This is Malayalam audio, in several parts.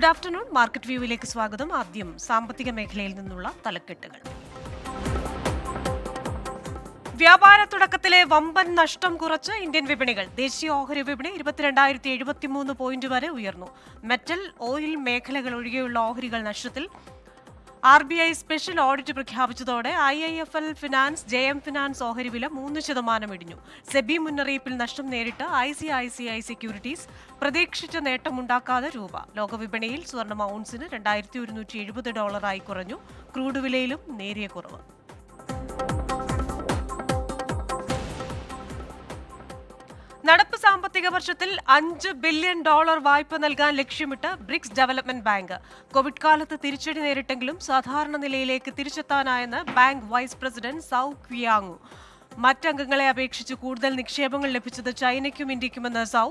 Good afternoon. മാർക്കറ്റ് വ്യൂവിലേക്ക് സ്വാഗതം. ആദ്യം സാമ്പത്തിക മേഖലയിൽ നിന്നുള്ള തലക്കെട്ടുകൾ. വ്യാപാര തുടക്കത്തിലെ വമ്പൻ നഷ്ടം കുറച്ച് ഇന്ത്യൻ വിപണികൾ. ദേശീയ ഓഹരി വിപണി 22,073 പോയിന്റ് വരെ ഉയർന്നു. മെറ്റൽ, ഓയിൽ മേഖലകൾ ഒഴികെയുള്ള ഓഹരികൾ നഷ്ടത്തിൽ. RBI സ്പെഷ്യൽ ഓഡിറ്റ് പ്രഖ്യാപിച്ചതോടെ IIFL ഫിനാൻസ്, JM ഫിനാൻസ് ഓഹരി വില 3% ഇടിഞ്ഞു. സെബി മുന്നറിയിപ്പിൽ നഷ്ടം നേരിട്ട് ICICI സെക്യൂരിറ്റീസ്. പ്രതീക്ഷിച്ച നേട്ടമുണ്ടാക്കാതെ രൂപ. ലോകവിപണിയിൽ സ്വർണ്ണം ഔൺസിന് $2,170 കുറഞ്ഞു. ക്രൂഡ് വിലയിലും നേരിയ കുറവ്. നടപ്പ് സാമ്പത്തിക വർഷത്തിൽ $5 ബില്യൺ വായ്പ നൽകാൻ ലക്ഷ്യമിട്ട് ബ്രിക്സ് ഡെവലപ്മെന്റ് ബാങ്ക്. കോവിഡ് കാലത്ത് തിരിച്ചടി നേരിട്ടെങ്കിലും സാധാരണ നിലയിലേക്ക് തിരിച്ചെത്താനായെന്ന് ബാങ്ക് വൈസ് പ്രസിഡന്റ് സൗ ക്വിയാങ്ങു. മറ്റംഗങ്ങളെ അപേക്ഷിച്ച് കൂടുതൽ നിക്ഷേപങ്ങൾ ലഭിച്ചത് ചൈനയ്ക്കും ഇന്ത്യയ്ക്കുമെന്ന് സൗ.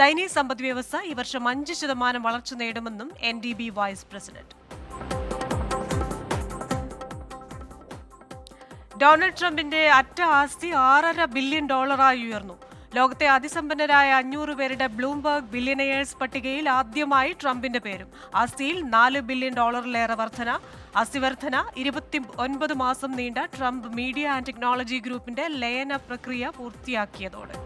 ചൈനീസ് സമ്പദ്വ്യവസ്ഥ ഈ വർഷം 5% വളർച്ച നേടുമെന്നും NDB വൈസ് പ്രസിഡന്റ്. ഡൊണാൾഡ് ട്രംപിന്റെ അറ്റ ആസ്തി $6.5 ബില്യൺ ഉയർന്നു. ലോകത്തെ അതിസമ്പന്നരായ 500 പേരുടെ ബ്ലൂംബർഗ് ബില്യണയേഴ്സ് പട്ടികയിൽ ആദ്യമായി ട്രംപിന്റെ പേരും. ആസ്തിയിൽ $4 ബില്യൺ വർധന. ആസ്തി വർധന 29 മാസം നീണ്ട ട്രംപ് മീഡിയ ആൻഡ് ടെക്നോളജി ഗ്രൂപ്പിന്റെ ലയന പ്രക്രിയ പൂർത്തിയാക്കിയതോടെ.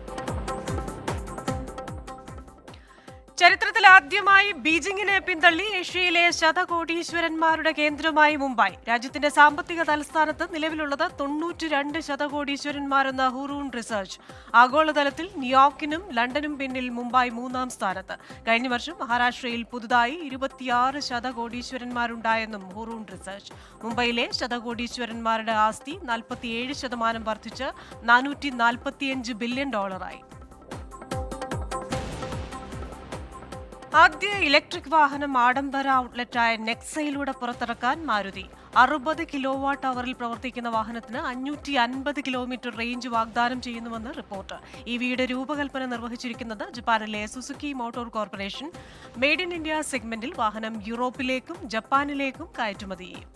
ചരിത്രത്തിൽ ആദ്യമായി ബീജിംഗിനെ പിന്തള്ളി ഏഷ്യയിലെ ശതകോടീശ്വരന്മാരുടെ കേന്ദ്രമായി മുംബൈ. രാജ്യത്തിന്റെ സാമ്പത്തിക തലസ്ഥാനത്ത് നിലവിലുള്ളത് 92 ശതകോടീശ്വരന്മാരെന്ന ഹുറൂൺ റിസർച്ച്. ആഗോളതലത്തിൽ ന്യൂയോർക്കിനും ലണ്ടനും പിന്നിൽ മുംബൈ 3-ാം സ്ഥാനത്ത്. കഴിഞ്ഞ വർഷം മഹാരാഷ്ട്രയിൽ പുതുതായി 26 ശതകോടീശ്വരന്മാരുണ്ടായെന്നും ഹുറൂൺ റിസർച്ച്. മുംബൈയിലെ ശതകോടീശ്വരന്മാരുടെ ആസ്തി 47% വർദ്ധിച്ച് $445 ബില്യൺ ആയി. ആദ്യ ഇലക്ട്രിക് വാഹനം ആഡംബര ഔട്ട്ലെറ്റായ നെക്സയിലൂടെ പുറത്തിറക്കാൻ മാരുതി. 60 കിലോവാട്ട് അവറിൽ പ്രവർത്തിക്കുന്ന വാഹനത്തിന് 550 കിലോമീറ്റർ റേഞ്ച് വാഗ്ദാനം ചെയ്യുന്നുവെന്ന് റിപ്പോർട്ട്. EVയുടെ രൂപകൽപ്പന നിർവഹിച്ചിരിക്കുന്നത് ജപ്പാനിലെ Suzuki motor corporation. Made in India സെഗ്മെന്റിൽ വാഹനം യൂറോപ്പിലേക്കും ജപ്പാനിലേക്കും കയറ്റുമതി ചെയ്യും.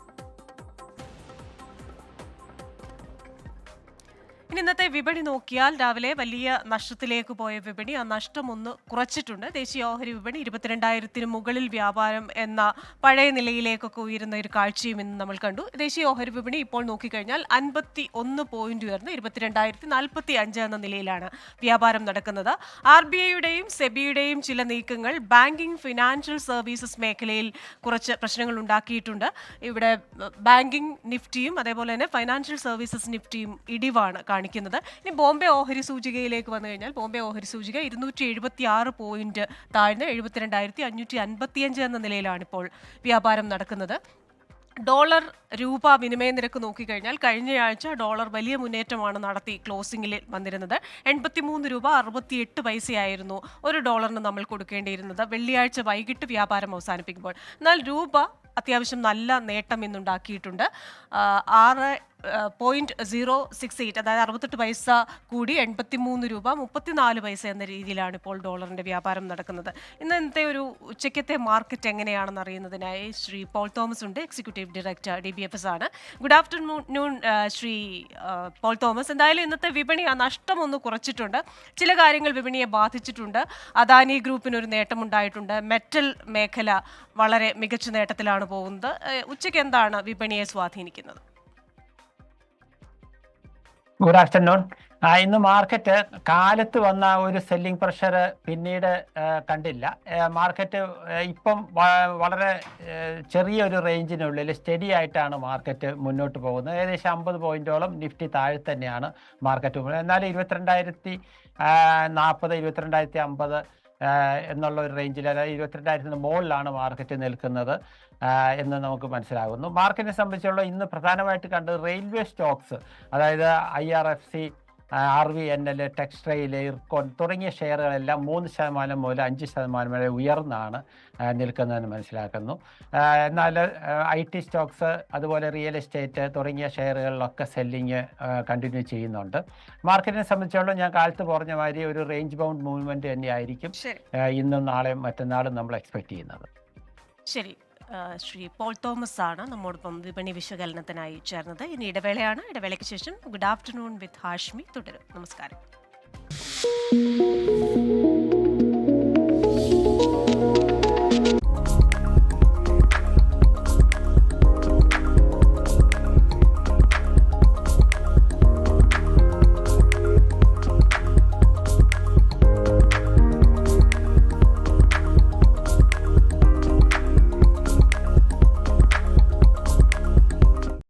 ഇന്നത്തെ വിപണി നോക്കിയാൽ രാവിലെ വലിയ നഷ്ടത്തിലേക്ക് പോയ വിപണി ആ നഷ്ടം ഒന്ന് കുറച്ചിട്ടുണ്ട്. ദേശീയ ഓഹരി വിപണി 22,000 മുകളിൽ വ്യാപാരം എന്ന പഴയ നിലയിലേക്കൊക്കെ ഉയരുന്ന ഒരു കാഴ്ചയും ഇന്ന് നമ്മൾ കണ്ടു. ദേശീയ ഓഹരി വിപണി ഇപ്പോൾ നോക്കിക്കഴിഞ്ഞാൽ 51 പോയിന്റ് ഉയർന്ന് 22,045 എന്ന നിലയിലാണ് വ്യാപാരം നടക്കുന്നത്. RBIയുടെയും സെബിയുടെയും ചില നീക്കങ്ങൾ ബാങ്കിംഗ്, ഫിനാൻഷ്യൽ സർവീസസ് മേഖലയിൽ കുറച്ച് പ്രശ്നങ്ങൾ ഉണ്ടാക്കിയിട്ടുണ്ട്. ഇവിടെ ബാങ്കിംഗ് നിഫ്റ്റിയും അതേപോലെ തന്നെ ഫൈനാൻഷ്യൽ സർവീസസ് നിഫ്റ്റിയും ഇടിവാണ് കാണിക്കുന്നത്. ഇനി ബോംബെ ഓഹരി സൂചികയിലേക്ക് വന്നു കഴിഞ്ഞാൽ ബോംബെ ഓഹരി സൂചിക 276 പോയിന്റ് താഴ്ന്ന് 72,555 എന്ന നിലയിലാണ് ഇപ്പോൾ വ്യാപാരം നടക്കുന്നത്. ഡോളർ രൂപ വിനിമയ നിരക്ക് നോക്കിക്കഴിഞ്ഞാൽ കഴിഞ്ഞയാഴ്ച ഡോളർ വലിയ മുന്നേറ്റമാണ് നടത്തി ക്ലോസിംഗിൽ വന്നിരുന്നത്. 83 രൂപ 68 പൈസയായിരുന്നു ഒരു ഡോളറിന് നമ്മൾ കൊടുക്കേണ്ടിയിരുന്നത് വെള്ളിയാഴ്ച വൈകിട്ട് വ്യാപാരം അവസാനിപ്പിക്കുമ്പോൾ. എന്നാൽ രൂപ അത്യാവശ്യം നല്ല നേട്ടം ഇന്നുണ്ടാക്കിയിട്ടുണ്ട്. 6.068 അതായത് 68 പൈസ കൂടി 83 രൂപ 34 പൈസ എന്ന രീതിയിലാണ് ഇപ്പോൾ ഡോളറിന്റെ വ്യാപാരം നടക്കുന്നത്. ഇന്നത്തെ ഒരു ഉച്ചയ്ക്കത്തെ മാർക്കറ്റ് എങ്ങനെയാണെന്ന് അറിയുന്നതിനായി ശ്രീ പോൾ തോമസ് ഉണ്ട്, എക്സിക്യൂട്ടീവ് ഡയറക്ടർ DBFS ആണ്. Good afternoon Shri Paul Thomas. എന്തായാലും ഇന്നത്തെ വിപണി ആ നഷ്ടം ഒന്ന് കുറച്ചിട്ടുണ്ട്. ചില കാര്യങ്ങൾ വിപണിയെ ബാധിച്ചിട്ടുണ്ട്. അദാനി ഗ്രൂപ്പിനൊരു നേട്ടമുണ്ടായിട്ടുണ്ട്. മെറ്റൽ മേഖല വളരെ മികച്ച നേട്ടത്തിലാണ് പോകുന്നത്. ഉച്ചയ്ക്ക് എന്താണ് വിപണിയെ സ്വാധീനിക്കുന്നത്? Good afternoon. ഇന്ന് മാർക്കറ്റ് കാലത്ത് വന്ന ഒരു സെല്ലിംഗ് പ്രഷർ പിന്നീട് കണ്ടില്ല. മാർക്കറ്റ് ഇപ്പം വളരെ ചെറിയൊരു റേഞ്ചിനുള്ളിൽ സ്റ്റഡി ആയിട്ടാണ് മാർക്കറ്റ് മുന്നോട്ട് പോകുന്നത്. ഏകദേശം 50 പോയിന്റോളം നിഫ്റ്റി താഴെ തന്നെയാണ് മാർക്കറ്റ് പോകുന്നത്. എന്നാൽ 22,040, 22,050 എന്നുള്ള ഒരു റേഞ്ചിൽ, അതായത് 22,000 മുകളിലാണ് മാർക്കറ്റ് നിൽക്കുന്നത് എന്ന് നമുക്ക് മനസ്സിലാകുന്നു. മാർക്കറ്റിനെ സംബന്ധിച്ചുള്ള ഇന്ന് പ്രധാനമായിട്ട് കണ്ടത് റെയിൽവേ സ്റ്റോക്സ്, അതായത് IRFC, RVNL, ടെക്സ്റ്റൈൽ, ഇർക്കോൺ തുടങ്ങിയ ഷെയറുകളെല്ലാം 3% മുതൽ 5% വരെ ഉയർന്നാണ് നിൽക്കുന്നതെന്ന് മനസ്സിലാക്കുന്നു. എന്നാൽ IT സ്റ്റോക്സ്, അതുപോലെ റിയൽ എസ്റ്റേറ്റ് തുടങ്ങിയ ഷെയറുകളിലൊക്കെ സെല്ലിങ് കണ്ടിന്യൂ ചെയ്യുന്നുണ്ട്. മാർക്കറ്റിനെ സംബന്ധിച്ചോളം ഞാൻ കാലത്ത് പറഞ്ഞ മാതിരി ഒരു റേഞ്ച് ബൗണ്ട് മൂവ്മെന്റ് തന്നെയായിരിക്കും ഇന്നും നാളെയും മറ്റന്നാളും നമ്മൾ എക്സ്പെക്ട് ചെയ്യുന്നത്. ശരി, ശ്രീ പോൾ തോമസ് ആണ് നമ്മോടൊപ്പം വിപണി വിശകലനത്തിനായി ചേർന്നത്. ഇനി ഇടവേളയാണ്. ഇടവേളയ്ക്ക് ശേഷം ഗുഡ് ആഫ്റ്റർനൂൺ വിത്ത് ഹാഷ്മി തുടരും. നമസ്കാരം.